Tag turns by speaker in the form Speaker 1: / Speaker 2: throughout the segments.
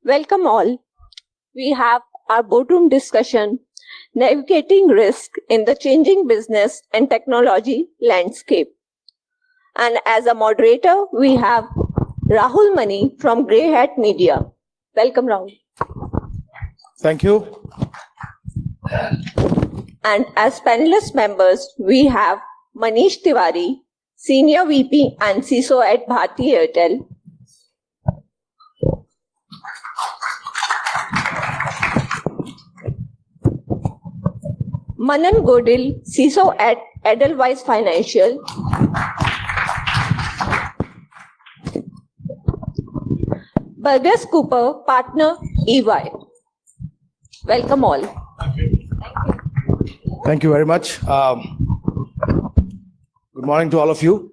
Speaker 1: Welcome all. We have our boardroom discussion, navigating risk in the changing business and technology landscape. And as a moderator, we have Rahul Mani from Grey Hat Media. Welcome, Rahul.
Speaker 2: Thank you.
Speaker 1: And as panelist members, we have Manish Tiwari, Senior VP and CXO at Bharti Airtel. Manan Godil, CXO at Edelweiss Financial. Burgess Cooper, Partner, EY. Welcome all.
Speaker 2: Thank you very much. Good morning to all of you.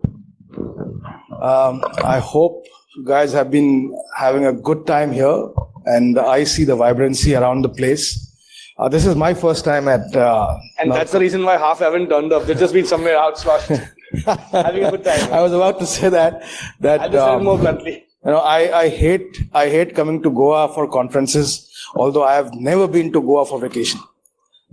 Speaker 2: I hope you guys have been having a good time here, and I see the vibrancy around the place. This is my first time at...
Speaker 3: and that's the reason why half haven't turned up. They've just been somewhere outslashed, having a good time.
Speaker 2: I was about to say that
Speaker 3: I'll just say it more bluntly.
Speaker 2: You know, I hate coming to Goa for conferences, although I have never been to Goa for vacation.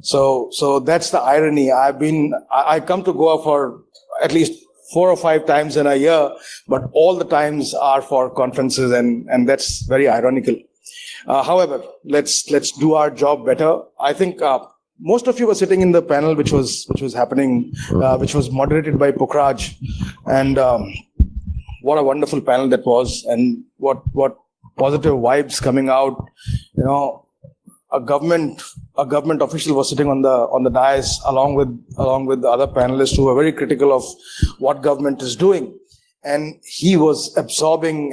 Speaker 2: So that's the irony. I come to Goa for at least 4 or 5 times in a year, but all the times are for conferences, and that's very ironical. However, let's do our job better. I think most of you were sitting in the panel which was happening, which was moderated by Pukhraj, and what a wonderful panel that was, and what positive vibes coming out. You know, a government official was sitting on the dais along with the other panelists who were very critical of what government is doing, and he was absorbing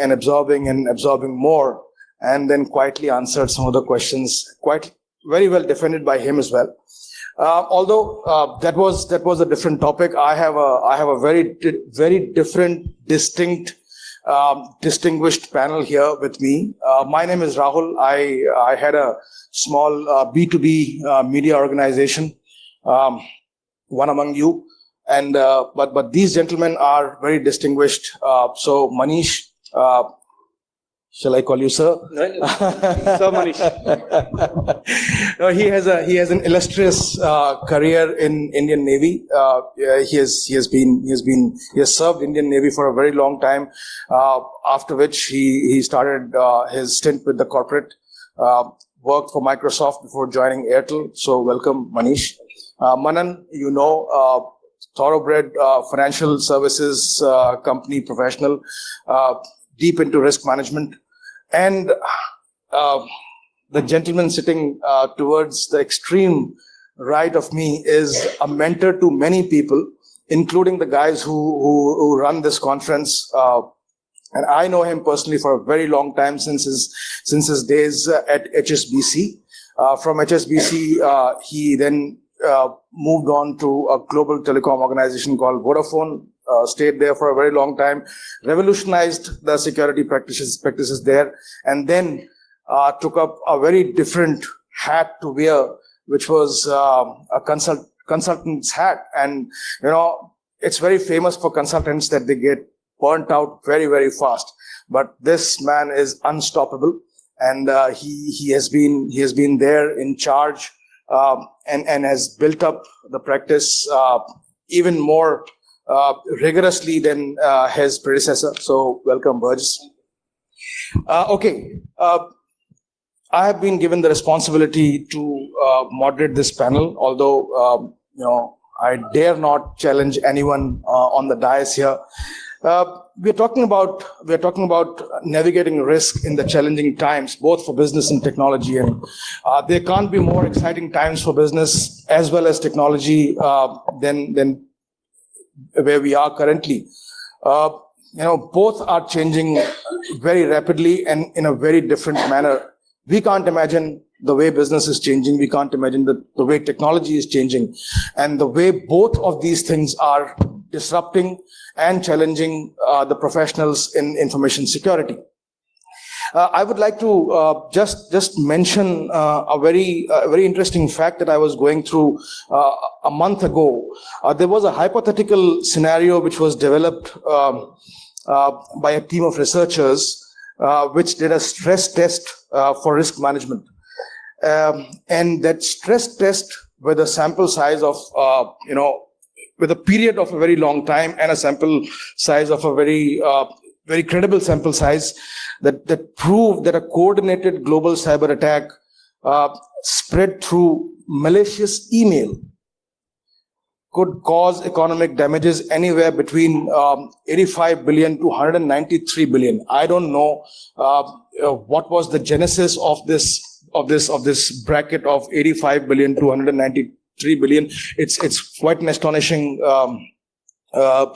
Speaker 2: more, and then quietly answered some of the questions, quite very well defended by him as well. Although that was a different topic, I have a very different, distinct, distinguished panel here with me. My name is Rahul. I had a small B2B media organization, one among you, and but these gentlemen are very distinguished. So Manish, shall I call you sir?
Speaker 3: Sir Manish.
Speaker 2: No, he has an illustrious career in Indian Navy. He has served Indian Navy for a very long time. After which he started his stint with the corporate. Worked for Microsoft before joining Airtel. So welcome, Manish. Manan, you know, thoroughbred financial services company professional, deep into risk management, and the gentleman sitting towards the extreme right of me is a mentor to many people, including the guys who run this conference. And I know him personally for a very long time, since his days at HSBC. From HSBC, he then moved on to a global telecom organization called Vodafone. Stayed there for a very long time, revolutionized the security practices there, and then took up a very different hat to wear, which was a consultant's hat. And you know, it's very famous for consultants that they get burnt out very, very fast. But this man is unstoppable, and he has been there in charge, and has built up the practice even more rigorously than his predecessor. So welcome, Burgess. Okay. I have been given the responsibility to moderate this panel, although you know, I dare not challenge anyone on the dais here. We're talking about navigating risk in the challenging times, both for business and technology, and there can't be more exciting times for business as well as technology than where we are currently. You know, both are changing very rapidly and in a very different manner. We can't imagine the way business is changing. We can't imagine the way technology is changing, and the way both of these things are disrupting and challenging the professionals in information security. I would like to just mention a very interesting fact that I was going through a month ago. There was a hypothetical scenario which was developed by a team of researchers, which did a stress test for risk management. And that stress test with a sample size of, with a period of a very long time and a sample size of a very credible sample size, that proved that a coordinated global cyber attack spread through malicious email could cause economic damages anywhere between 85 billion to 193 billion. I don't know what was the genesis of this bracket of 85 billion to 193 billion. It's quite an astonishing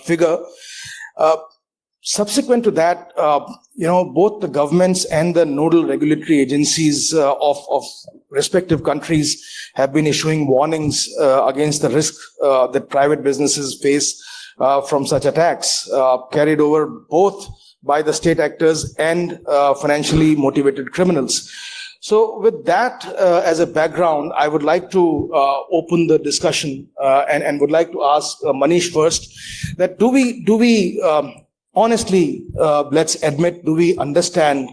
Speaker 2: figure. Subsequent to that, both the governments and the nodal regulatory agencies of respective countries have been issuing warnings against the risk that private businesses face from such attacks, carried over both by the state actors and financially motivated criminals. So with that as a background, I would like to open the discussion and would like to ask Manish first, that do we honestly, let's admit, do we understand?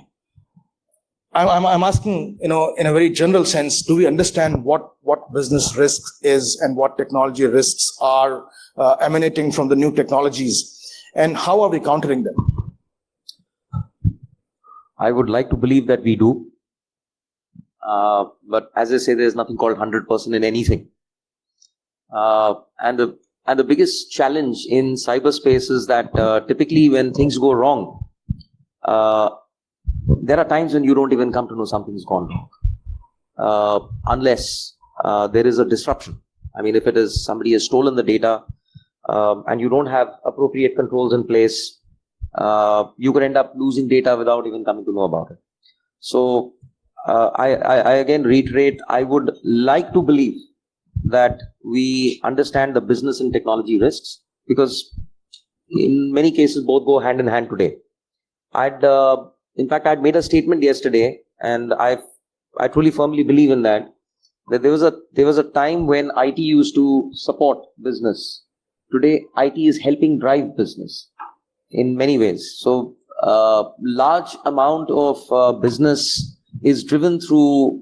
Speaker 2: I'm asking, in a very general sense, do we understand what business risks is and what technology risks are emanating from the new technologies, and how are we countering them?
Speaker 4: I would like to believe that we do. But as I say, there's nothing called 100% in anything. And the biggest challenge in cyberspace is that typically when things go wrong, there are times when you don't even come to know something's gone wrong, unless there is a disruption. I mean, if it is somebody has stolen the data and you don't have appropriate controls in place, you could end up losing data without even coming to know about it. So I again reiterate, I would like to believe that we understand the business and technology risks, because in many cases both go hand in hand today. In fact, I'd made a statement yesterday, and I truly firmly believe in that there was a time when IT used to support business. Today, IT is helping drive business in many ways. So large amount of business is driven through,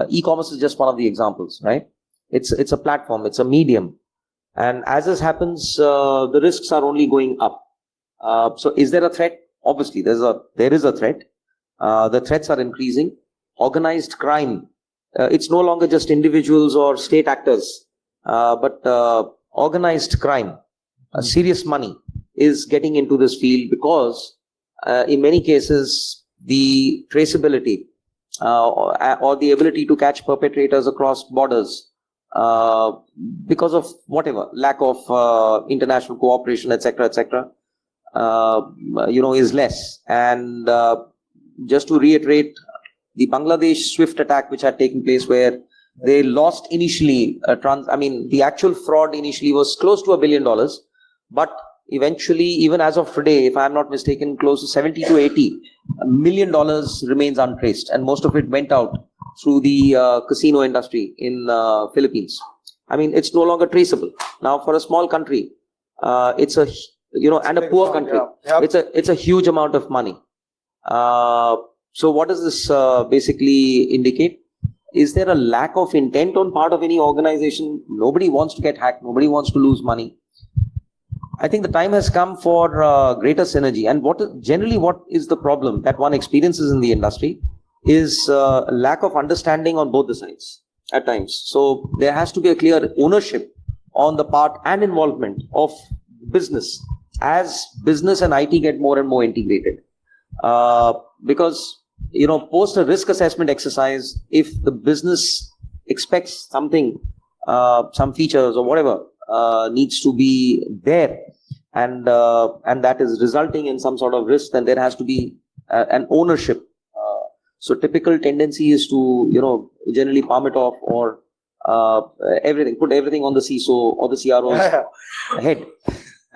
Speaker 4: e-commerce is just one of the examples, right? It's a platform, it's a medium. And as this happens, the risks are only going up. So is there a threat? Obviously, there is a threat. The threats are increasing. Organized crime, it's no longer just individuals or state actors, but organized crime, serious money is getting into this field, because in many cases, the traceability or the ability to catch perpetrators across borders because of whatever, lack of international cooperation, etc., is less. And just to reiterate, the Bangladesh SWIFT attack, which had taken place, where they lost initially, the actual fraud initially was close to $1 billion, but eventually, even as of today, if I'm not mistaken, close to 70 to 80 $1 million remains untraced, and most of it went out through the casino industry in Philippines. I mean, it's no longer traceable. Now, for a small country, it's a, and a poor country, it's a huge amount of money. So what does this basically indicate? Is there a lack of intent on part of any organization? Nobody wants to get hacked. Nobody wants to lose money. I think the time has come for greater synergy. And what is the problem that one experiences in the industry is lack of understanding on both the sides at times. So there has to be a clear ownership on the part and involvement of business as business and IT get more and more integrated. Because, post a risk assessment exercise, if the business expects something, some features or whatever, needs to be there, and that is resulting in some sort of risk, then there has to be an ownership. So typical tendency is to generally palm it off, or put everything on the CISO or the CRO's head.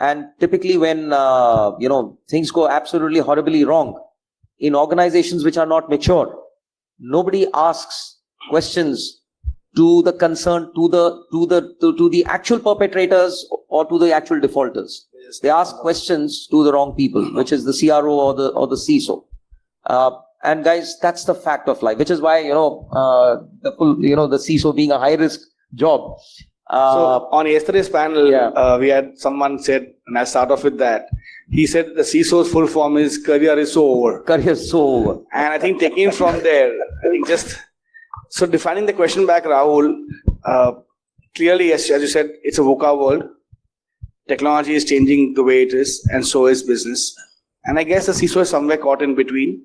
Speaker 4: And typically when things go absolutely horribly wrong in organizations which are not mature, nobody asks questions to the concern, to the actual perpetrators or to the actual defaulters. They ask questions to the wrong people, which is the CRO or the CISO. And guys, that's the fact of life, which is why, the CISO being a high risk job.
Speaker 3: So on yesterday's panel, we had someone said, and I'll start off with that. He said the CISO's full form is career is so over.
Speaker 4: Career is so over.
Speaker 3: And I think taking it from there, I think so defining the question back, Rahul, clearly, as you said, it's a VUCA world. Technology is changing the way it is, and so is business. And I guess the CISO is somewhere caught in between.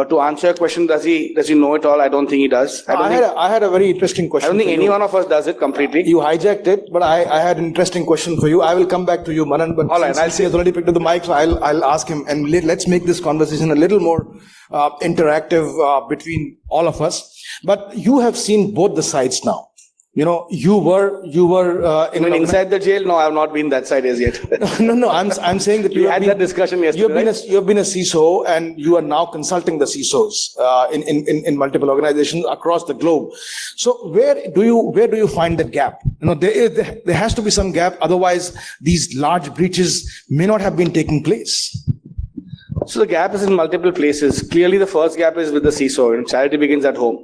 Speaker 3: To answer your question, does he know it all? I don't think he does.
Speaker 2: I had a very interesting question.
Speaker 3: I don't think any one of us does it completely.
Speaker 2: You hijacked it, but I had an interesting question for you. I will come back to you, Manan. But
Speaker 3: all right,
Speaker 2: since he has already picked up the mic, so I'll ask him, and let's make this conversation a little more interactive between all of us. But you have seen both the sides now. You were
Speaker 3: inside the jail? No, I have not been that side as yet.
Speaker 2: No. I'm saying that
Speaker 3: we had that discussion yesterday.
Speaker 2: You have been a CISO, and you are now consulting the CISOs in multiple organizations across the globe. So where do you find that gap? There has to be some gap. Otherwise, these large breaches may not have been taking place.
Speaker 3: So the gap is in multiple places. Clearly, the first gap is with the CISO, and charity begins at home.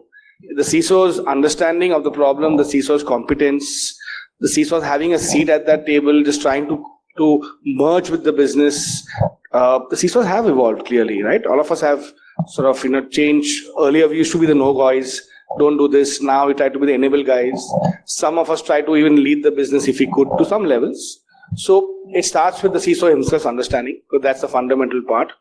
Speaker 3: The CISO's understanding of the problem, the CISO's competence, the CISO's having a seat at that table, just trying to merge with the business. The CISOs have evolved clearly, right? All of us have sort of, changed. Earlier, we used to be the no guys, don't do this. Now we try to be the enable guys. Some of us try to even lead the business if we could to some levels. So it starts with the CISO himself understanding, because that's the fundamental part.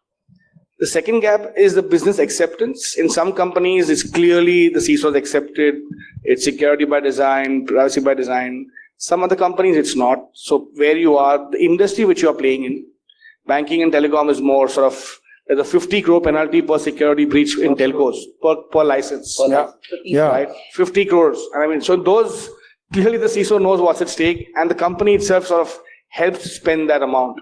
Speaker 3: The second gap is the business acceptance. In some companies, it's clearly the CISOs accepted. It's security by design, privacy by design. Some other companies, it's not. So where you are, the industry which you are playing in, banking and telecom is more sort of, there's a 50 crore penalty per security breach in telcos, per license.
Speaker 2: Yeah.
Speaker 3: Right? 50 crores. So those, clearly the CISO knows what's at stake, and the company itself sort of helps spend that amount.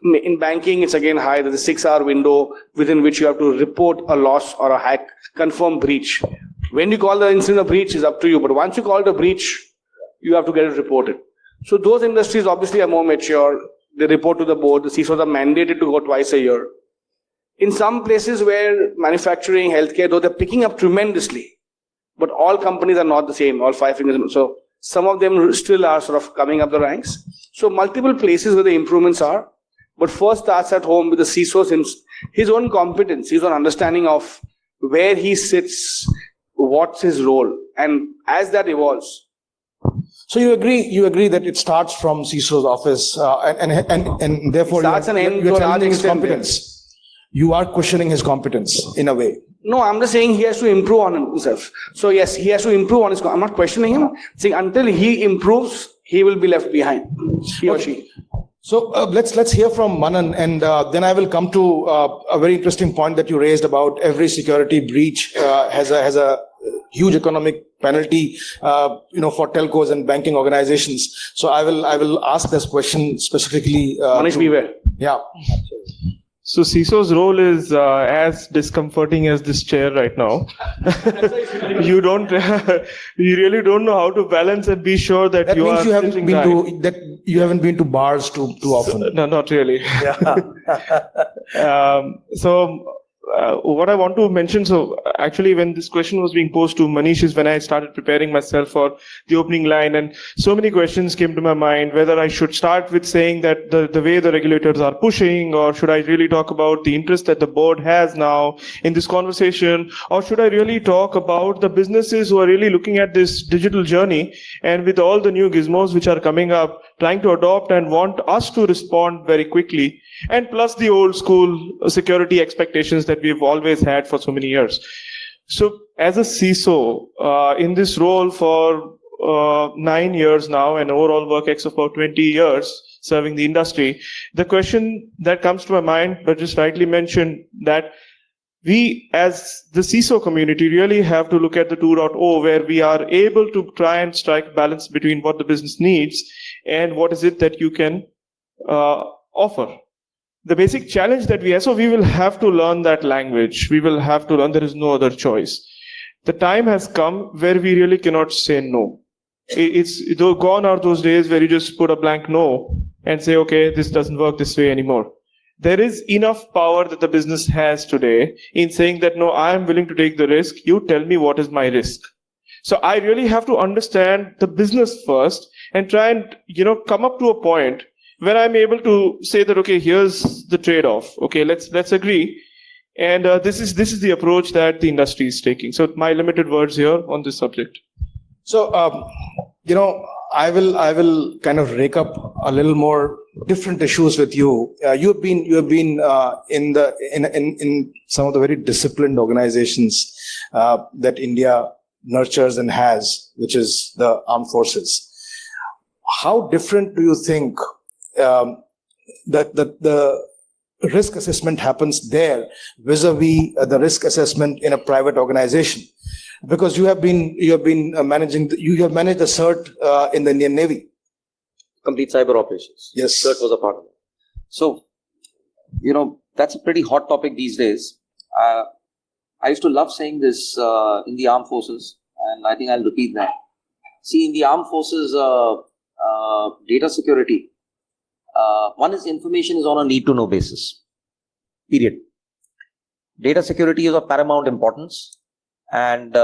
Speaker 3: In banking, it's again high. There's a 6-hour window within which you have to report a loss or a hack, confirm breach. When you call the incident a breach is up to you, but once you call it a breach, you have to get it reported. So those industries obviously are more mature. They report to the board. The CISOs are mandated to go twice a year. In some places where manufacturing, healthcare, though they're picking up tremendously, but all companies are not the same, all 5 fingers. So some of them still are sort of coming up the ranks. So multiple places where the improvements are. But first starts at home with the CISO's his own competence, his own understanding of where he sits, what's his role, and as that evolves.
Speaker 2: So you agree that it starts from CISO's office, and therefore
Speaker 3: you're
Speaker 2: challenging his competence. You are questioning his competence in a way.
Speaker 3: No, I'm just saying he has to improve on himself. So yes, he has to improve on his. I'm not questioning him. Saying until he improves, he will be left behind. He or she.
Speaker 2: So let's hear from Manan, and then I will come to a very interesting point that you raised about every security breach has a huge economic penalty, for telcos and banking organizations. So I will ask this question specifically.
Speaker 3: Manish, beware.
Speaker 2: Yeah.
Speaker 5: So CISO's role is as discomforting as this chair right now. You really don't know how to balance and be sure that you are.
Speaker 2: You haven't been to bars too often.
Speaker 5: No, not really.
Speaker 2: Yeah.
Speaker 5: What I want to mention, so actually when this question was being posed to Manish is when I started preparing myself for the opening line, and so many questions came to my mind, whether I should start with saying that the way the regulators are pushing, or should I really talk about the interest that the board has now in this conversation, or should I really talk about the businesses who are really looking at this digital journey and with all the new gizmos which are coming up, trying to adopt and want us to respond very quickly, and plus the old school security expectations that we've always had for so many years. So as a CISO, in this role for 9 years now, and overall work ex of about 20 years serving the industry, the question that comes to my mind, but just rightly mentioned, that we as the CISO community really have to look at the 2.0, where we are able to try and strike a balance between what the business needs and what is it that you can offer. The basic challenge that we have, so we will have to learn that language. We will have to learn, there is no other choice. The time has come where we really cannot say no. Gone are those days where you just put a blank no and say, okay, this doesn't work this way anymore. There is enough power that the business has today in saying that, no, I am willing to take the risk. You tell me what is my risk. So I really have to understand the business first and try and, come up to a point where I'm able to say that, okay, here's the trade-off. Okay, let's agree. And this is the approach that the industry is taking. So my limited words here on this subject.
Speaker 2: So, I will kind of rake up a little more different issues with you. You have been in some of the very disciplined organizations that India nurtures and has, which is the armed forces. How different do you think that the risk assessment happens there vis-a-vis the risk assessment in a private organization? Because you have managed the CERT in the Indian Navy.
Speaker 4: Complete cyber operations.
Speaker 2: Yes.
Speaker 4: CERT was a part of it. So, that's a pretty hot topic these days. I used to love saying this in the armed forces, and I think I'll repeat that. See, in the armed forces, data security, one is information is on a need-to-know basis. Period. Data security is of paramount importance. And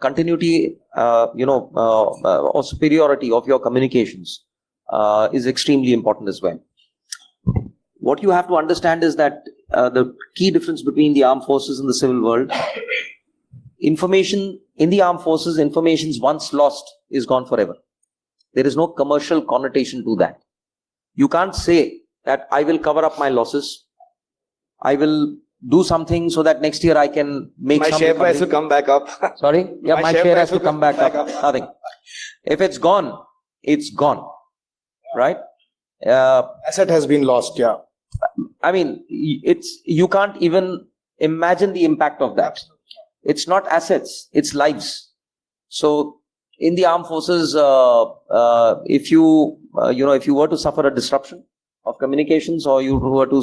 Speaker 4: continuity, or superiority of your communications is extremely important as well. What you have to understand is that the key difference between the armed forces and the civil world, information in the armed forces, information once lost is gone forever. There is no commercial connotation to that. You can't say that I will cover up my losses. I will do something so that next year I can make
Speaker 3: my share price will come back up.
Speaker 4: Sorry? Yeah, my share has to come back up. Nothing. If it's gone, it's gone. Right?
Speaker 2: Asset has been lost, yeah.
Speaker 4: I mean, you can't even imagine the impact of that. It's not assets, it's lives. So in the armed forces, if you were to suffer a disruption of communications, or you were to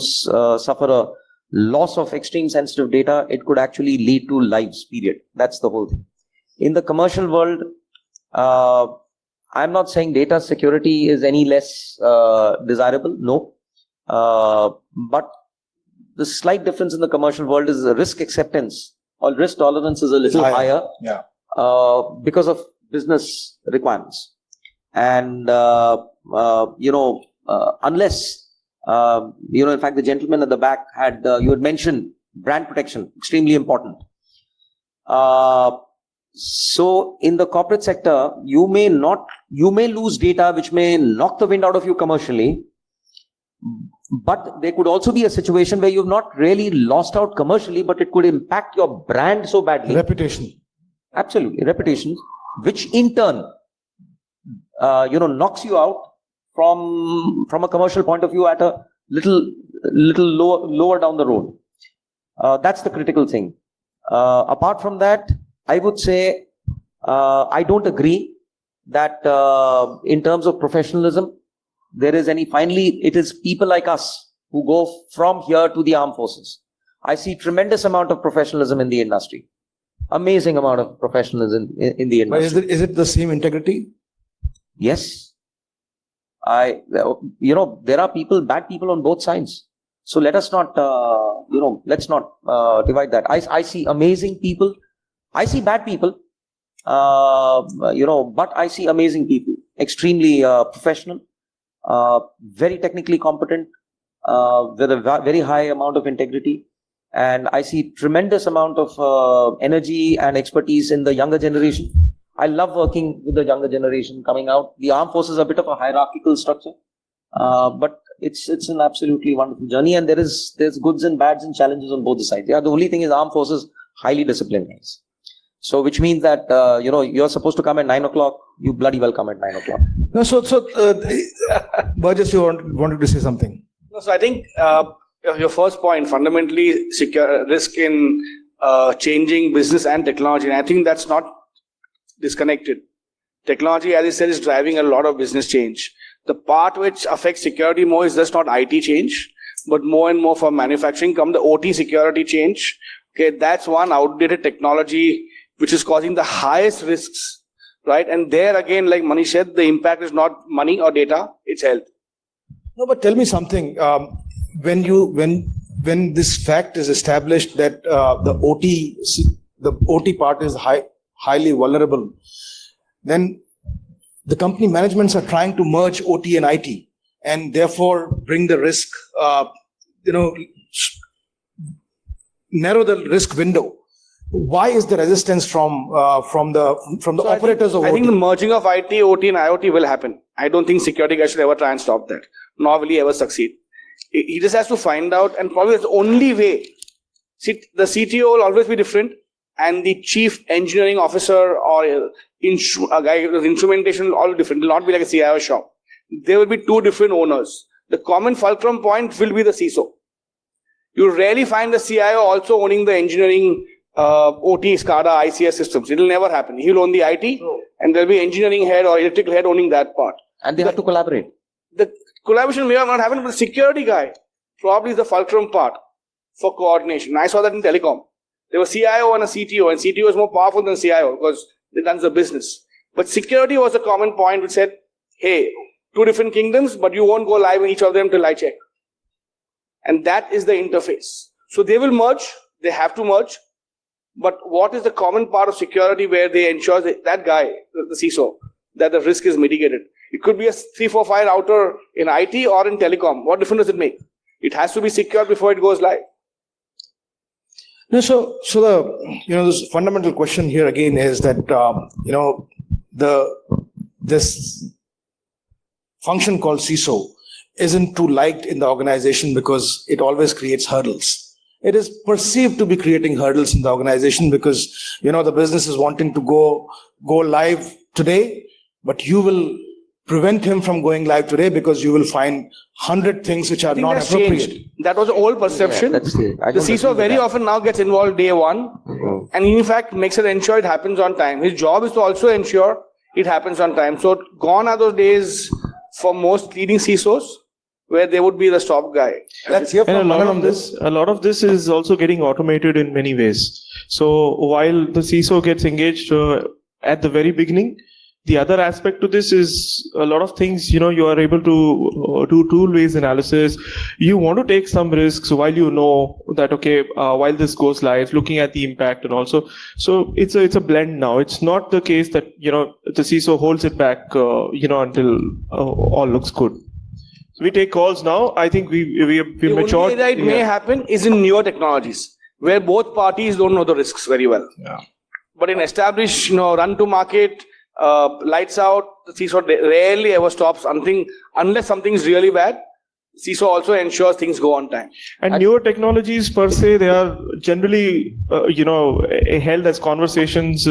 Speaker 4: suffer a loss of extreme sensitive data, it could actually lead to lives, period. That's the whole thing. In the commercial world, I'm not saying data security is any less desirable, no. But the slight difference in the commercial world is the risk acceptance or risk tolerance is a little higher,
Speaker 2: yeah.
Speaker 4: Because of business requirements. And, unless in fact, the gentleman at the back you had mentioned brand protection, extremely important. So in the corporate sector, you may lose data which may knock the wind out of you commercially, but there could also be a situation where you've not really lost out commercially, but it could impact your brand so badly.
Speaker 2: Reputation.
Speaker 4: Absolutely, reputation, which in turn, knocks you out from a commercial point of view at a little lower down the road. That's the critical thing. Apart from that, I would say I don't agree that in terms of professionalism, there is any. Finally, it is people like us who go from here to the armed forces. I see tremendous amount of professionalism in the industry. Amazing amount of professionalism in the industry.
Speaker 2: But is it the same integrity?
Speaker 4: Yes. There are bad people on both sides. So let us not, let's not divide that. I see amazing people. I see bad people, but I see amazing people. Extremely professional, very technically competent, with a very high amount of integrity. And I see tremendous amount of energy and expertise in the younger generation. I love working with the younger generation coming out. The armed forces are a bit of a hierarchical structure, but it's an absolutely wonderful journey. And there's goods and bads and challenges on both the sides. Yeah, the only thing is armed forces highly disciplined guys. So which means that you're supposed to come at 9 o'clock. You bloody well come at 9 o'clock.
Speaker 2: No, so Burgess, you wanted to say something.
Speaker 3: No, so I think your first point, fundamentally risk in changing business and technology, and I think that's not disconnected. Technology, as I said, is driving a lot of business change. The part which affects security more is just not IT change, but more and more for manufacturing come the OT security change. Okay, that's one outdated technology which is causing the highest risks, right? And there again, like Manish said, the impact is not money or data, it's health.
Speaker 2: No, but tell me something. When this fact is established that the OT part is highly vulnerable, then the company managements are trying to merge OT and IT, and therefore bring the risk, narrow the risk window. Why is the resistance from the operators of OT?
Speaker 3: I think the merging of IT, OT, and IoT will happen. I don't think security guys should ever try and stop that, nor will he ever succeed. He just has to find out, and probably the only way. See, the CTO will always be different, and the chief engineering officer or a guy with instrumentation will all be different. It will not be like a CIO shop. There will be two different owners. The common fulcrum point will be the CISO. You rarely find the CIO also owning the engineering, OT, SCADA, ICS systems. It will never happen. He will own the IT, and there will be engineering head or electrical head owning that part.
Speaker 4: And they have to collaborate.
Speaker 3: The collaboration may have not happened, but the security guy probably is the fulcrum part for coordination. I saw that in telecom. There was CIO and a CTO, and CTO is more powerful than CIO because they runs the business. But security was a common point which said, hey, two different kingdoms, but you won't go live in each of them till I check. And that is the interface. So they will merge, they have to merge. But what is the common part of security where they ensure that guy, the CISO, that the risk is mitigated? It could be a 345 router in IT or in telecom. What difference does it make? It has to be secure before it goes live.
Speaker 2: No, so this fundamental question here again is that this function called CISO isn't too liked in the organization because it always creates hurdles. It is perceived to be creating hurdles in the organization because the business is wanting to go live today, but you will prevent him from going live today because you will find 100 things which are not appropriate.
Speaker 3: Changed. That was the old perception.
Speaker 4: Yeah,
Speaker 3: the CISO very often now gets involved day one, and in fact makes it ensure it happens on time. His job is to also ensure it happens on time. So gone are those days for most leading CISOs where they would be the stop guy.
Speaker 2: Let's hear from
Speaker 5: a lot of this is also getting automated in many ways. So while the CISO gets engaged at the very beginning, the other aspect to this is a lot of things, you are able to do tool-based analysis. You want to take some risks while you know that, okay, while this goes live, looking at the impact and also. So it's a blend now. It's not the case that, the CISO holds it back, until all looks good. So we take calls now. I think we matured.
Speaker 3: The only way that it may happen is in newer technologies where both parties don't know the risks very well.
Speaker 2: Yeah.
Speaker 3: But in established, run to market, lights out, the CISO rarely ever stops unless something is really bad. CISO also ensures things go on time.
Speaker 5: And newer technologies per se, they are generally, held as conversations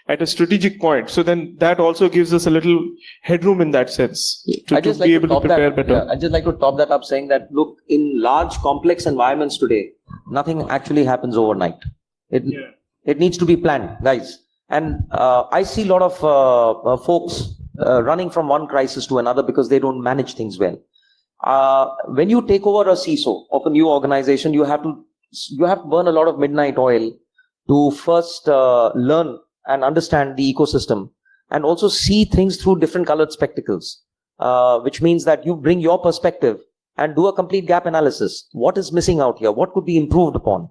Speaker 5: at a strategic point. So then that also gives us a little headroom in that sense to be able to prepare better.
Speaker 4: Yeah, I'd just like to top that up saying that, look, in large complex environments today, nothing actually happens overnight. It needs to be planned, guys. And I see a lot of folks running from one crisis to another because they don't manage things well. When you take over a CISO of a new organization, you have to burn a lot of midnight oil to first learn and understand the ecosystem and also see things through different colored spectacles, which means that you bring your perspective and do a complete gap analysis. What is missing out here? What could be improved upon?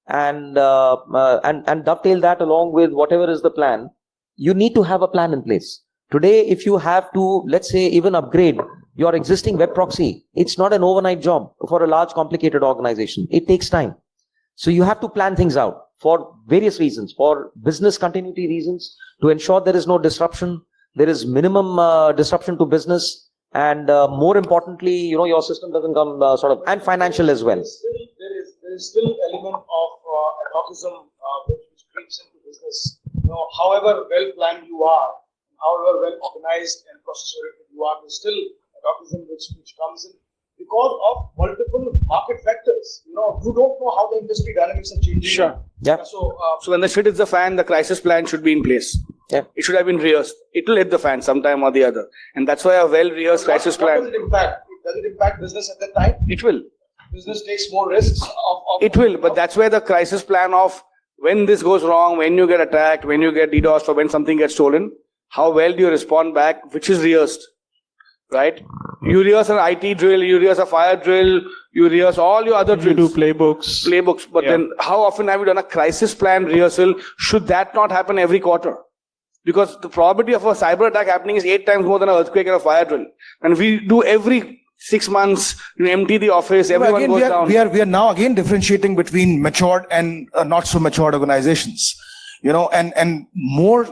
Speaker 4: And dovetail that along with whatever is the plan. You need to have a plan in place. Today, if you have to, let's say, even upgrade your existing web proxy, it's not an overnight job for a large, complicated organization. It takes time. So you have to plan things out for various reasons, for business continuity reasons, to ensure there is no disruption, there is minimum disruption to business, and more importantly, your system doesn't come and financial as well.
Speaker 2: There is still element of adhocism which creeps into business. However well planned you are, however well organized and process oriented you are, there's still adhocism which comes in because of multiple market factors. You don't know how the industry dynamics are changing.
Speaker 3: Sure.
Speaker 4: Yeah.
Speaker 3: So when the shit hits the fan, the crisis plan should be in place.
Speaker 4: Yeah.
Speaker 3: It should have been rehearsed. It will hit the fan sometime or the other, and that's why a well-rehearsed crisis plan.
Speaker 2: Does it impact? Does it impact business at that time?
Speaker 3: It will.
Speaker 2: Business takes more risks.
Speaker 3: It will, but that's where the crisis plan of when this goes wrong, when you get attacked, when you get DDoSed, or when something gets stolen, how well do you respond back, which is rehearsed. right? You rehearse an IT drill, you rehearse a fire drill, you rehearse all your other
Speaker 5: You
Speaker 3: drills.
Speaker 5: do playbooks.
Speaker 3: But then how often have you done a crisis plan rehearsal? Should that not happen every quarter? Because the probability of a cyber attack happening is 8 times more than an earthquake and a fire drill. And we do every 6 months, you empty the office, everyone goes down.
Speaker 2: We are now again differentiating between matured and not so matured organizations, and more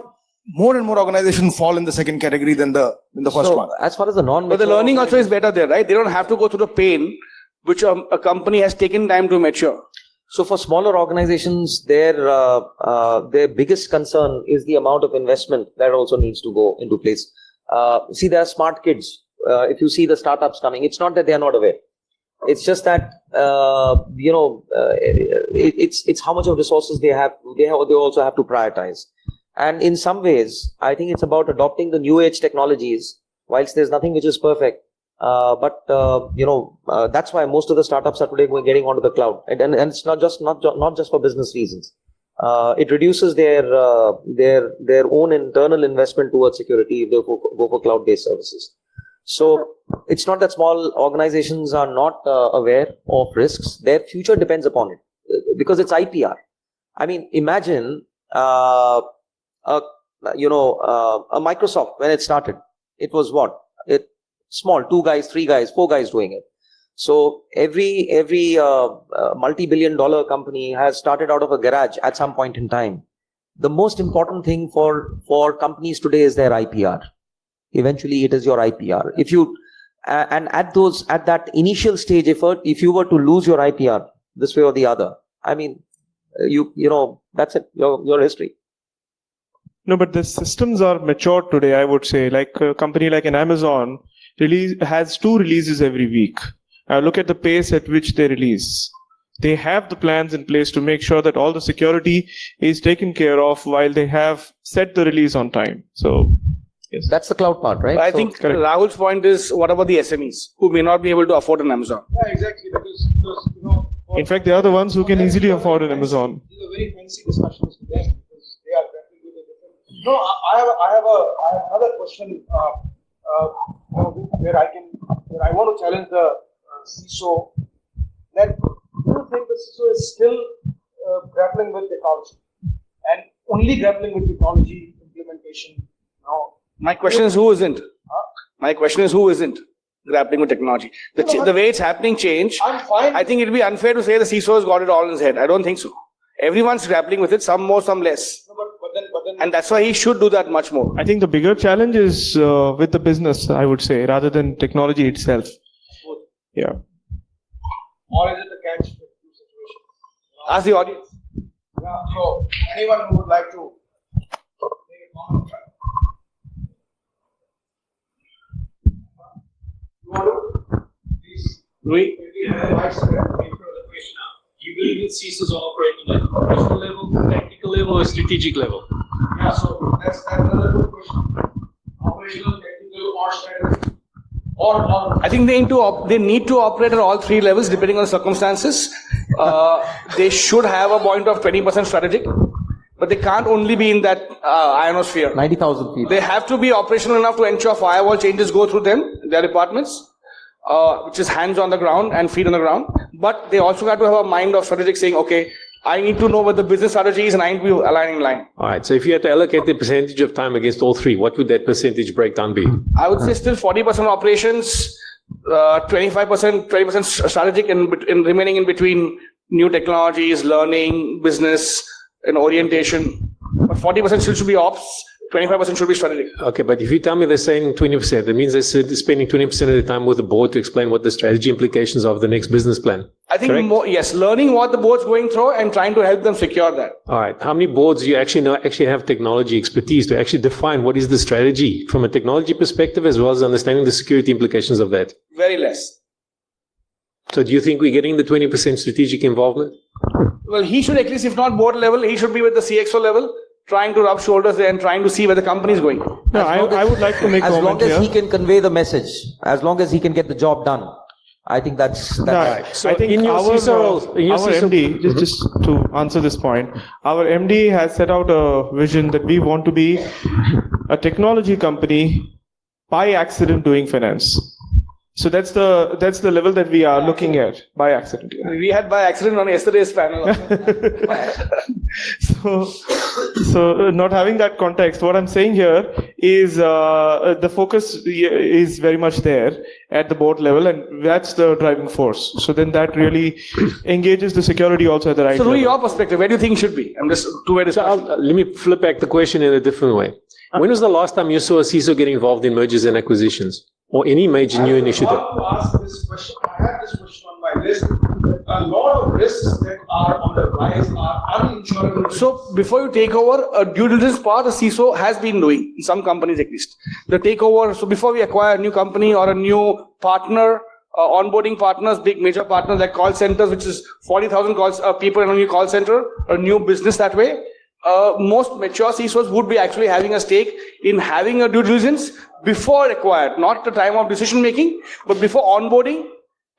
Speaker 2: and more organizations fall in the second category than the first one.
Speaker 4: As far as the
Speaker 3: But the learning also is better there, right? They don't have to go through the pain which a company has taken time to mature.
Speaker 4: So for smaller organizations, their biggest concern is the amount of investment that also needs to go into place. See, there are smart kids. If you see the startups coming, it's not that they are not aware. It's just that it's how much of resources they have. They also have to prioritize. And in some ways, I think it's about adopting the new age technologies. Whilst there's nothing which is perfect, but that's why most of the startups are today getting onto the cloud, and it's not just for business reasons. It reduces their own internal investment towards security if they go for cloud-based services. So it's not that small organizations are not aware of risks. Their future depends upon it because it's IPR. I mean, imagine a Microsoft when it started. It was what? Small, 2 guys, 3 guys, 4 guys doing it. So every multi-billion-dollar company has started out of a garage at some point in time. The most important thing for companies today is their IPR. Eventually, it is your IPR. If you and at that initial stage effort, if you were to lose your IPR this way or the other, I mean, that's it. Your history.
Speaker 5: No, but the systems are mature today, I would say. Like a company like an Amazon has 2 releases every week. Look at the pace at which they release. They have the plans in place to make sure that all the security is taken care of while they have set the release on time. So, yes.
Speaker 4: That's the cloud part, right?
Speaker 3: I think
Speaker 5: correct.
Speaker 3: Rahul's point is, what about the SMEs who may not be able to afford an Amazon?
Speaker 6: Yeah, exactly. Because
Speaker 5: In fact, they are the ones who can easily afford an Amazon.
Speaker 6: These are very fancy discussions with them because they are grappling with a different. No, I have another question. Where I want to challenge the CISO. That do you think the CISO is still grappling with technology and only grappling with technology implementation now?
Speaker 3: My question is who isn't? My question is who isn't grappling with technology? The way it's happening change.
Speaker 6: I'm fine.
Speaker 3: I think it would be unfair to say the CISO has got it all in his head. I don't think so. Everyone's grappling with it, some more, some less.
Speaker 6: No, but then,
Speaker 3: And that's why he should do that much more.
Speaker 5: I think the bigger challenge is with the business, I would say, rather than technology itself. Yeah.
Speaker 6: or is it the catch-22 situation?
Speaker 3: Ask the audience.
Speaker 6: Yeah. So anyone who would like to make a comment? You want to? Please.
Speaker 3: Louis?
Speaker 7: You believe in CISOs operating at operational level, technical level, or strategic level?
Speaker 6: Yeah, so that's another good question. Operational, technical, or strategic? Or
Speaker 3: I think they need to operate at all 3 levels depending on the circumstances. They should have a point of 20% strategic, but they can't only be in that ionosphere.
Speaker 4: 90,000 feet.
Speaker 3: They have to be operational enough to ensure firewall changes go through them, their departments, which is hands on the ground and feet on the ground. But they also have to have a mind of strategic saying, okay, I need to know what the business strategy is and I need to be aligning in line.
Speaker 7: All right. So if you had to allocate the percentage of time against all 3, what would that percentage breakdown be?
Speaker 3: I would say still 40% operations, 20% strategic, and remaining in between new technologies, learning, business, and orientation. But 40% still should be ops, 25% should be strategic.
Speaker 7: Okay, but if you tell me they're saying 20%, that means they're spending 20% of the time with the board to explain what the strategy implications of the next business plan.
Speaker 3: I think
Speaker 7: Correct?
Speaker 3: learning what the board's going through and trying to help them secure that.
Speaker 7: All right. How many boards do you actually have technology expertise to actually define what is the strategy from a technology perspective as well as understanding the security implications of that?
Speaker 3: Very less.
Speaker 7: So do you think we're getting the 20% strategic involvement?
Speaker 3: Well, he should, at least if not board level, he should be with the CXO level, trying to rub shoulders there and trying to see where the company is going.
Speaker 5: No, I would like to make a
Speaker 4: as long
Speaker 5: comment
Speaker 4: as
Speaker 5: here.
Speaker 4: he can convey the message, as long as he can get the job done, I think that's
Speaker 5: Right.
Speaker 7: So
Speaker 5: I think
Speaker 7: in your
Speaker 5: our MD, just to answer this point, our MD has set out a vision that we want to be a technology company by accident doing finance. So that's the level that we are looking at, by accident.
Speaker 3: We had by accident on yesterday's panel.
Speaker 5: So not having that context, what I'm saying here is the focus is very much there at the board level, and that's the driving force. So then that really engages the security also at the right
Speaker 3: So,
Speaker 5: level.
Speaker 3: Rui, your perspective, where do you think it should be? I'm just two-way discussion.
Speaker 7: Let me flip back the question in a different way. When was the last time you saw a CISO get involved in mergers and acquisitions or any major new initiative?
Speaker 6: I want to ask this question. I have this question on my list. A lot of risks that are on the rise are uninsurable.
Speaker 3: So before you take over, a due diligence part the CISO has been doing, in some companies at least. The takeover, so before we acquire a new company or a new partner, onboarding partners, big major partners like call centers, which is 40,000 people in a new call center, a new business that way, most mature CISOs would be actually having a stake in having a due diligence before acquired, not the time of decision making, but before onboarding.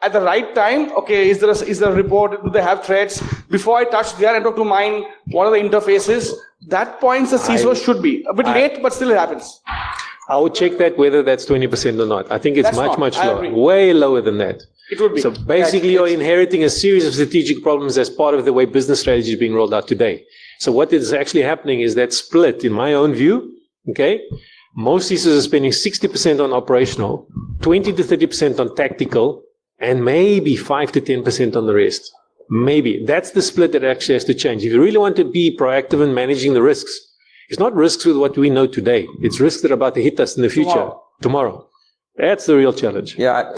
Speaker 3: At the right time, okay, is there a report? Do they have threats? Before I touch their network to mine, what are the interfaces? That points the CISO should be. A bit late, but still it happens.
Speaker 7: I would check that whether that's 20% or not. I think it's
Speaker 3: That's
Speaker 7: much
Speaker 3: I
Speaker 7: lower,
Speaker 3: agree.
Speaker 7: way lower than that.
Speaker 3: It would be.
Speaker 7: So basically, you're inheriting a series of strategic problems as part of the way business strategy is being rolled out today. So what is actually happening is that split, in my own view, okay, most CISOs are spending 60% on operational, 20 to 30% on tactical, and maybe 5 to 10% on the rest. Maybe. That's the split that actually has to change. If you really want to be proactive in managing the risks, it's not risks with what we know today. It's risks that are about to hit us in the future, tomorrow. That's the real challenge.
Speaker 4: Yeah,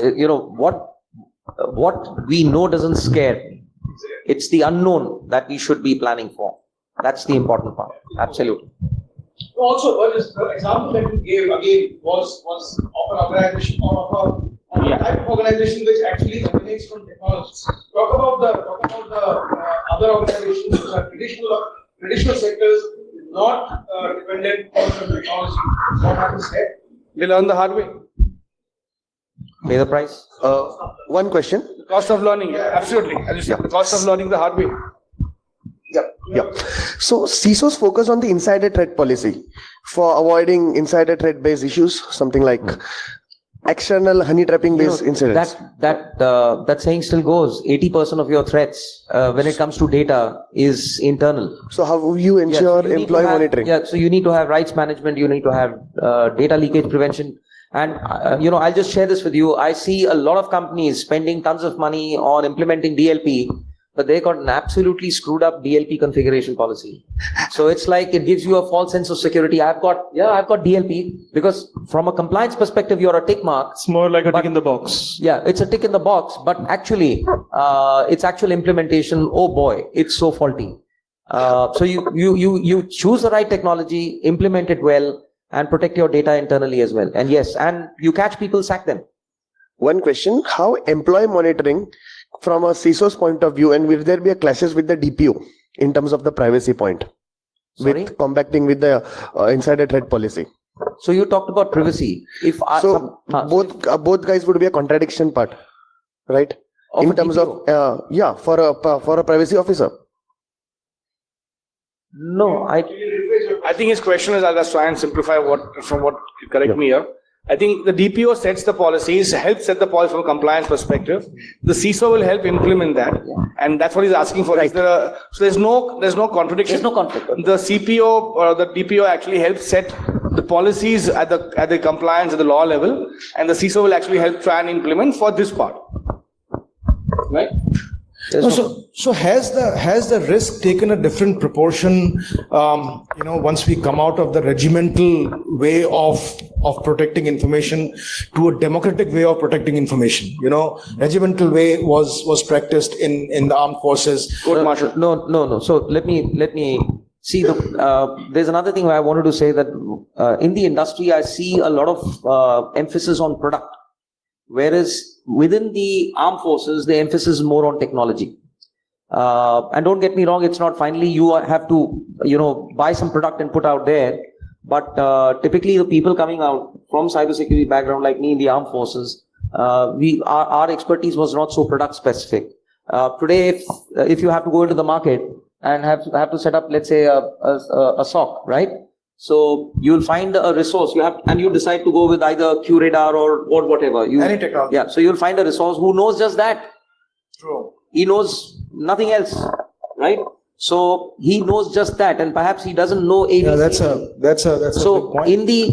Speaker 4: what we know doesn't scare me. It's the unknown that we should be planning for. That's the important part. Absolutely.
Speaker 6: Also, the example that you gave again was of an organization or of a type of organization which actually emanates from technology. Talk about the other organizations which are traditional sectors, not dependent on technology. What happens there?
Speaker 3: They learn the hard way.
Speaker 4: Pay the price.
Speaker 8: One question.
Speaker 3: The cost of learning, absolutely. As you said, the cost of learning the hard way.
Speaker 8: Yeah. So CISOs focus on the insider threat policy for avoiding insider threat based issues, something like external honey trapping based incidents.
Speaker 4: That saying still goes. 80% of your threats, when it comes to data, is internal.
Speaker 8: So how will you ensure
Speaker 4: you need to
Speaker 8: employee
Speaker 4: have-
Speaker 8: monitoring?
Speaker 4: Yeah, so you need to have rights management, you need to have data leakage prevention. And, I'll just share this with you. I see a lot of companies spending tons of money on implementing DLP, but they got an absolutely screwed up DLP configuration policy. So it's like it gives you a false sense of security. I've got DLP because from a compliance perspective, you're a tick mark.
Speaker 5: It's more like a tick in the box.
Speaker 4: Yeah, it's a tick in the box, but actually, its actual implementation, oh boy, it's so faulty. So you choose the right technology, implement it well, and protect your data internally as well. And yes, and you catch people, sack them.
Speaker 8: One question, how employee monitoring from a CISO's point of view, and will there be a clashes with the DPO in terms of the privacy point?
Speaker 4: Sorry?
Speaker 8: With combating with the insider threat policy?
Speaker 4: So you talked about privacy.
Speaker 8: Both guys would be a contradiction part, right?
Speaker 4: Of
Speaker 8: In
Speaker 4: a
Speaker 8: terms
Speaker 4: DPO?
Speaker 8: of, for a privacy officer.
Speaker 4: No,
Speaker 3: I think his question is, I'll just try and simplify correct me here. I think the DPO sets the policies, helps set the policy from a compliance perspective. The CISO will help implement that. And that's what he's asking for. So there's no contradiction.
Speaker 4: There's no conflict.
Speaker 3: The CPO or the DPO actually helps set the policies at the compliance at the law level, and the CISO will actually help try and implement for this part. Right?
Speaker 2: So has the risk taken a different proportion? Once we come out of the regimental way of protecting information to a democratic way of protecting information. Regimental way was practiced in the armed forces.
Speaker 3: Court martial.
Speaker 4: No. So let me see. There's another thing I wanted to say that in the industry, I see a lot of emphasis on product. Whereas within the armed forces, the emphasis is more on technology. And don't get me wrong, it's not finally you have to, buy some product and put out there. But typically the people coming out from cybersecurity background like me in the armed forces, our expertise was not so product specific. Today, if you have to go into the market and have to set up, let's say, a SOC, right? So you'll find a resource. You decide to go with either QRadar or whatever.
Speaker 2: Any technology.
Speaker 4: Yeah. So you'll find a resource who knows just that.
Speaker 2: True.
Speaker 4: He knows nothing else, right? So he knows just that, and perhaps he doesn't know ABC.
Speaker 2: Yeah, that's a
Speaker 4: So
Speaker 2: good point.
Speaker 4: in the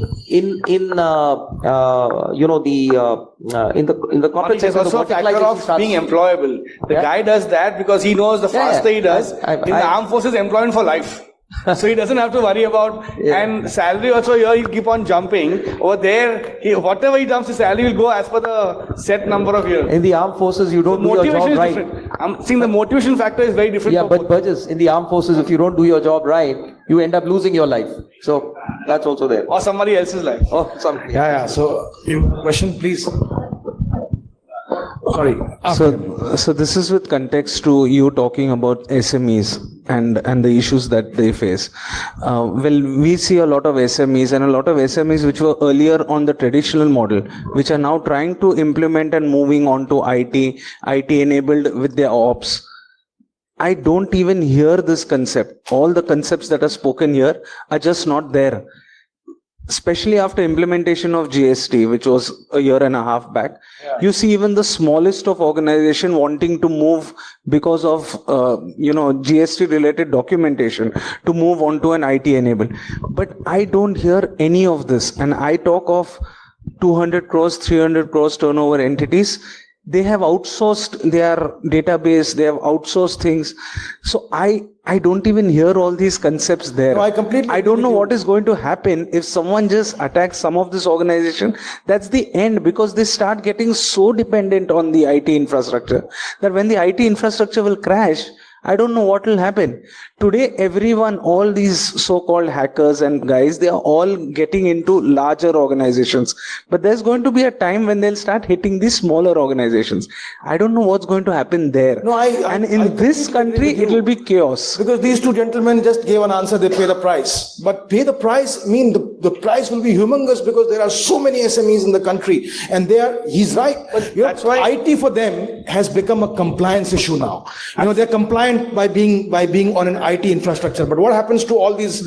Speaker 4: corporate
Speaker 3: There's
Speaker 4: sector,
Speaker 3: also a factor of being employable. The guy does that because he knows the faster he does, in the armed forces, employment for life. So he doesn't have to worry about, and salary also here he'll keep on jumping. Over there, whatever he jumps, his salary will go as per the set number of years.
Speaker 4: In the armed forces, you don't do your
Speaker 3: Motivation
Speaker 4: job
Speaker 3: is
Speaker 4: right.
Speaker 3: different. I'm seeing the motivation factor is very different.
Speaker 4: Yeah,
Speaker 3: for
Speaker 4: but
Speaker 3: both.
Speaker 4: Burgess, in the armed forces, if you don't do your job right, you end up losing your life. So that's also there.
Speaker 3: Or somebody else's life.
Speaker 4: Oh, something.
Speaker 2: Yeah. So, your question, please. Sorry.
Speaker 9: So this is with context to you talking about SMEs and the issues that they face. Well, we see a lot of SMEs and a lot of SMEs which were earlier on the traditional model, which are now trying to implement and moving on to IT enabled with their ops. I don't even hear this concept. All the concepts that are spoken here are just not there. Especially after implementation of GST, which was a year and a half back, you see even the smallest of organization wanting to move because of GST related documentation to move on to an IT enabled. But I don't hear any of this, and I talk of 200 crores, 300 crores turnover entities. They have outsourced their database, they have outsourced things. So I don't even hear all these concepts there.
Speaker 2: No, I completely
Speaker 9: I don't
Speaker 2: agree
Speaker 9: know
Speaker 2: with
Speaker 9: what is going to happen if someone just attacks some of this organization. That's the end, because they start getting so dependent on the IT infrastructure that when the IT infrastructure will crash, I don't know what will happen. Today, everyone, all these so-called hackers and guys, they are all getting into larger organizations. But there's going to be a time when they'll start hitting these smaller organizations. I don't know what's going to happen there.
Speaker 2: No,
Speaker 9: and in this country, it will be chaos.
Speaker 2: Because these two gentlemen just gave an answer, they pay the price. But pay the price, the price will be humongous because there are so many SMEs in the country. And he's right. But that's why IT for them has become a compliance issue now. They're compliant by being on an IT infrastructure. But what happens to all these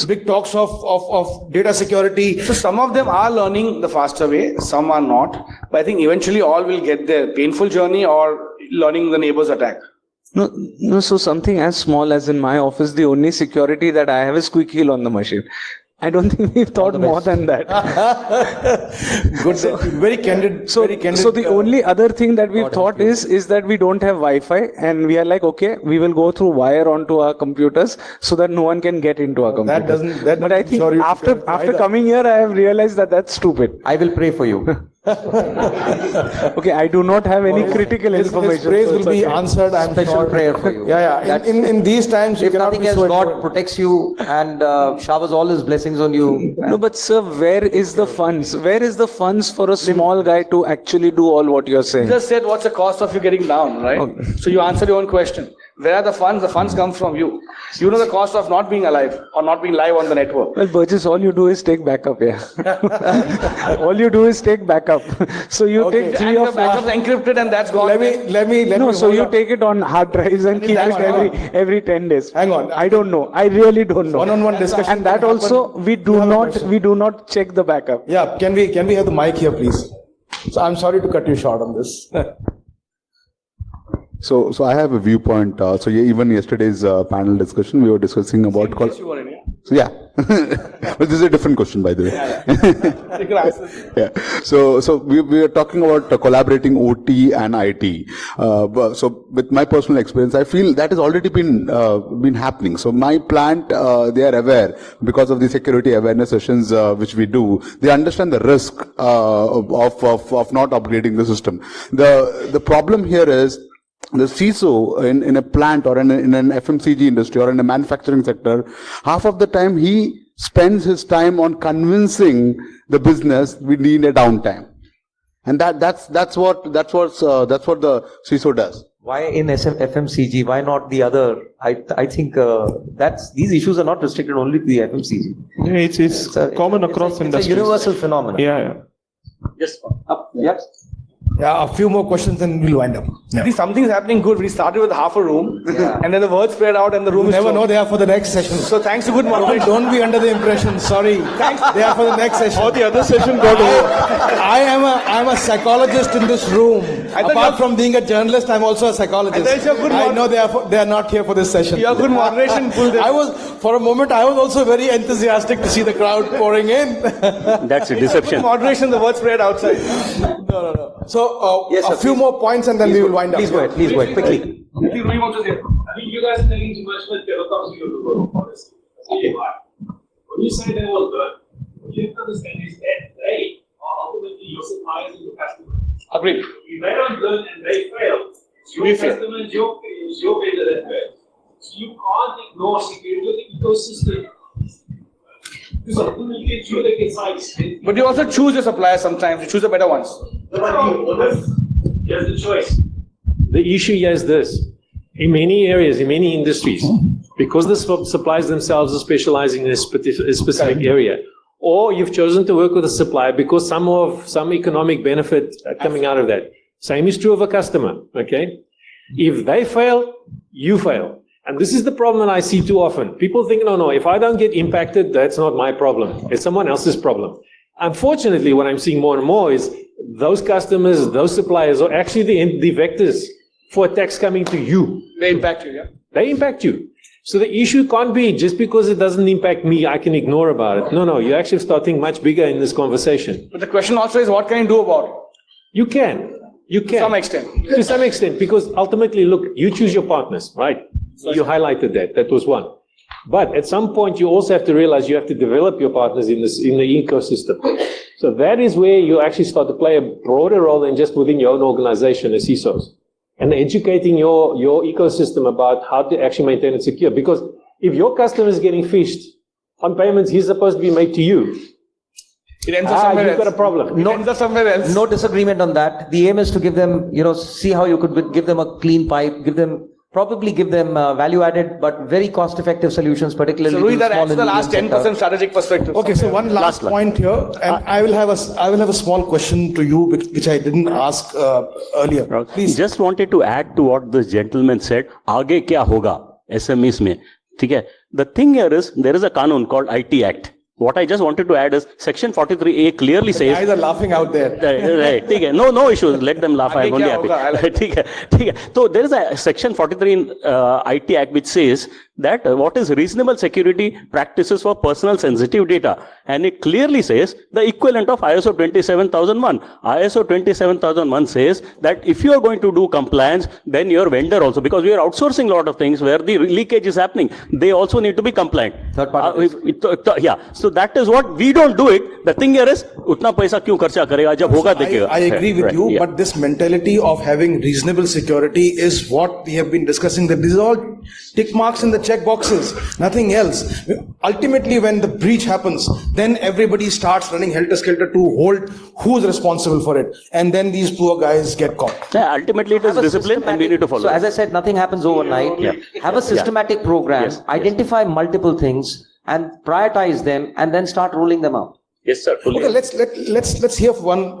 Speaker 2: big talks of data security?
Speaker 3: So some of them are learning the faster way, some are not. But I think eventually all will get their painful journey or learning the neighbor's attack.
Speaker 9: No, so something as small as in my office, the only security that I have is quick heal on the machine. I don't think we've thought more than that.
Speaker 2: Good, very candid.
Speaker 9: So the only other thing that we've thought is that we don't have Wi-Fi, and we are like, okay, we will go through wire onto our computers so that no one can get into our computers. But I think after coming here, I have realized that that's stupid.
Speaker 4: I will pray for you.
Speaker 9: Okay, I do not have any critical information.
Speaker 2: His praise will be answered, I'm
Speaker 4: Special
Speaker 2: sure.
Speaker 4: prayer for you.
Speaker 2: Yeah. In these times, you
Speaker 4: If
Speaker 2: cannot
Speaker 4: nothing
Speaker 2: be
Speaker 4: else,
Speaker 2: so
Speaker 4: God
Speaker 2: important.
Speaker 4: protects you and showers all His blessings on you.
Speaker 9: No, but sir, where is the funds? Where is the funds for a small guy to actually do all what you're saying?
Speaker 3: You just said what's the cost of you getting down, right?
Speaker 9: Okay.
Speaker 3: So you answered your own question. Where are the funds? The funds come from you. You know the cost of not being alive or not being live on the network.
Speaker 9: Well, Burgess, all you do is take backup, all you do is take backup. So you take
Speaker 3: And your backup is encrypted and that's gone.
Speaker 2: Let me
Speaker 9: No, so
Speaker 2: hold
Speaker 9: you
Speaker 2: up.
Speaker 9: take it on hard drives and keep it every 10 days.
Speaker 2: Hang on.
Speaker 9: I don't know. I really don't know.
Speaker 2: One-on-one discussion
Speaker 9: And that
Speaker 2: can
Speaker 9: also,
Speaker 2: happen.
Speaker 9: we
Speaker 2: You have a question.
Speaker 9: do not check the backup.
Speaker 2: Yeah, can we have the mic here, please? So I'm sorry to cut you short on this.
Speaker 10: So I have a viewpoint. So even yesterday's panel discussion, we were discussing about. So yeah, but this is a different question, by the way. Yeah. So we are talking about collaborating OT and IT. So with my personal experience, I feel that has already been happening. So my plant, they are aware because of the security awareness sessions which we do. They understand the risk of not upgrading the system. The problem here is, the CISO in a plant or in an FMCG industry or in a manufacturing sector, half of the time he spends his time on convincing the business we need a downtime, and that's what the CISO does.
Speaker 4: Why in FMCG? Why not the other? I think these issues are not restricted only to the FMCG.
Speaker 5: Yeah, it's common across
Speaker 4: it's a
Speaker 5: industries.
Speaker 4: universal phenomenon.
Speaker 5: Yeah.
Speaker 4: Yes. Yes.
Speaker 2: Yeah, a few more questions, then we'll wind up.
Speaker 3: I think something's happening good. We started with half a room, and then the word spread out, and the room
Speaker 2: You
Speaker 3: is
Speaker 2: never
Speaker 3: full.
Speaker 2: know, they are for the next session.
Speaker 3: So thanks to good moderation.
Speaker 2: Don't be under the impression. Sorry.
Speaker 3: Thanks.
Speaker 2: They are for the next session.
Speaker 5: Or the other session got over.
Speaker 2: I'm a psychologist in this room.
Speaker 3: I thought
Speaker 2: Apart
Speaker 3: you're-
Speaker 2: from being a journalist, I'm also a psychologist.
Speaker 3: I thought you're good
Speaker 2: I
Speaker 3: mod-
Speaker 2: know they are not here for this session.
Speaker 3: Your good moderation pulled them.
Speaker 2: For a moment, I was also very enthusiastic to see the crowd pouring in.
Speaker 11: That's a
Speaker 3: Good
Speaker 11: deception.
Speaker 3: moderation. The word spread outside.
Speaker 2: No. So,
Speaker 4: Yes,
Speaker 2: a
Speaker 4: sir,
Speaker 2: few
Speaker 4: please.
Speaker 2: more points and then we will wind up.
Speaker 4: Please go ahead, quickly.
Speaker 12: I think you guys are telling too much, but telecoms you have to work, honestly. That's really hard. When you say they will learn, what you have to understand is that they are ultimately your suppliers and your customers.
Speaker 3: Agreed.
Speaker 12: If they don't learn and they fail, it's your
Speaker 3: We fail.
Speaker 12: customer and your vendor that fails. So you can't ignore security of the ecosystem. Because ultimately it's you that gets sites.
Speaker 3: But you also choose your suppliers sometimes. You choose the better ones.
Speaker 12: Here's the choice.
Speaker 7: The issue here is this. In many areas, in many industries, because the suppliers themselves are specializing in a specific area, or you've chosen to work with a supplier because some economic benefit coming out of that. Same is true of a customer, okay? If they fail, you fail. And this is the problem that I see too often. People think, no, if I don't get impacted, that's not my problem. It's someone else's problem. Unfortunately, what I'm seeing more and more is those customers, those suppliers are actually the vectors for attacks coming to you.
Speaker 3: They impact you, yeah.
Speaker 7: They impact you. So the issue can't be just because it doesn't impact me, I can ignore about it. No, you actually start thinking much bigger in this conversation.
Speaker 3: But the question also is, what can you do about it?
Speaker 7: You can.
Speaker 3: To some extent.
Speaker 7: To some extent, because ultimately, look, you choose your partners, right? You highlighted that. That was one. But at some point, you also have to realize you have to develop your partners in the ecosystem. So that is where you actually start to play a broader role than just within your own organization as CISOs. And educating your ecosystem about how to actually maintain it secure. Because if your customer is getting fished on payments he's supposed to be made to you,
Speaker 3: It ends up somewhere
Speaker 7: you've
Speaker 3: else.
Speaker 7: got a problem.
Speaker 3: It ends up somewhere else.
Speaker 4: No disagreement on that. The aim is to give them, see how you could give them a clean pipe, probably give them value added, but very cost effective solutions, particularly.
Speaker 3: So Rui,
Speaker 4: to
Speaker 3: that
Speaker 4: small
Speaker 3: adds to the
Speaker 4: and
Speaker 3: last
Speaker 4: medium
Speaker 3: 10%
Speaker 4: sector.
Speaker 3: strategic perspective.
Speaker 2: Okay, so one last point here, and I will have a small question to you, which I didn't ask earlier. Please.
Speaker 11: Just wanted to add to what this gentleman said. आगे क्या होगा SMEs में? ठीक है. The thing here is there is a कानून called IT Act. What I just wanted to add is Section 43A clearly says.
Speaker 2: Guys are laughing out there.
Speaker 11: Right. ठीक है. No issues. Let them laugh. I'm only happy. ठीक है. So there is a Section 43 in IT Act which says that what is reasonable security practices for personal sensitive data, and it clearly says the equivalent of ISO 27001. ISO 27001 says that if you are going to do compliance, then your vendor also, because we are outsourcing a lot of things where the leakage is happening, they also need to be compliant.
Speaker 4: Third party.
Speaker 11: Yeah. So that is what we don't do it. The thing here is, utna paisa kyun kharcha karega jab hoga dekega.
Speaker 2: I agree with
Speaker 11: Right,
Speaker 2: you,
Speaker 11: yeah.
Speaker 2: but this mentality of having reasonable security is what we have been discussing. That these are all tick marks in the check boxes, nothing else. Ultimately, when the breach happens, then everybody starts running helter-skelter to hold who's responsible for it. And then these poor guys get caught.
Speaker 11: Yeah, ultimately it is
Speaker 4: Have a
Speaker 11: discipline and we need to follow.
Speaker 4: So as I said, nothing happens overnight.
Speaker 11: Yeah.
Speaker 4: Have a systematic program,
Speaker 11: Yes.
Speaker 4: identify multiple things and prioritize them and then start rolling them out.
Speaker 11: Yes, sir. Fully.
Speaker 2: Okay, let's hear one.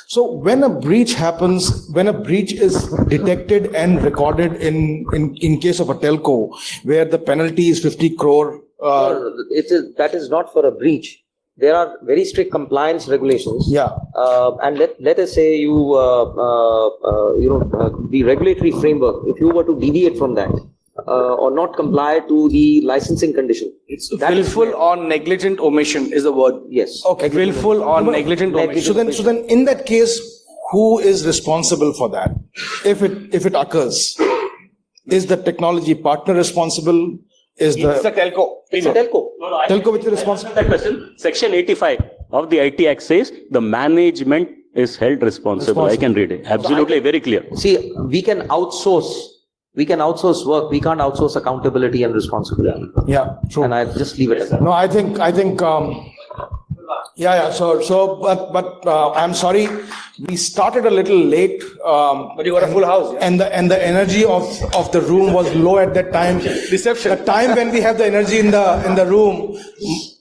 Speaker 2: So when a breach happens, when a breach is detected and recorded in case of a telco, where the penalty is 50 crore.
Speaker 4: That is not for a breach. There are very strict compliance regulations.
Speaker 2: Yeah.
Speaker 4: And let us say the regulatory framework, if you were to deviate from that, or not comply to the licensing condition.
Speaker 3: Willful or negligent omission is the word.
Speaker 4: Yes.
Speaker 2: Okay.
Speaker 3: Willful or negligent omission.
Speaker 2: So then in that case, who is responsible for that? If it occurs, is the technology partner responsible?
Speaker 3: It's the telco.
Speaker 4: It's a telco.
Speaker 2: Telco which is responsible?
Speaker 11: That question, Section 85 of the IT Act says the management is held responsible. I can read it. Absolutely, very clear.
Speaker 4: See, we can outsource work. We can't outsource accountability and responsibility.
Speaker 2: Yeah, true.
Speaker 4: And I just leave it at that.
Speaker 2: No, I think. But I'm sorry, we started a little late.
Speaker 3: But you got a full house. Yeah?
Speaker 2: And the energy of the room was low at that time.
Speaker 3: Deception.
Speaker 2: The time when we have the energy in the room,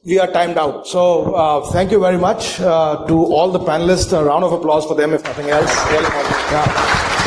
Speaker 2: we are timed out. So thank you very much to all the panelists. A round of applause for them, if nothing else. Yeah.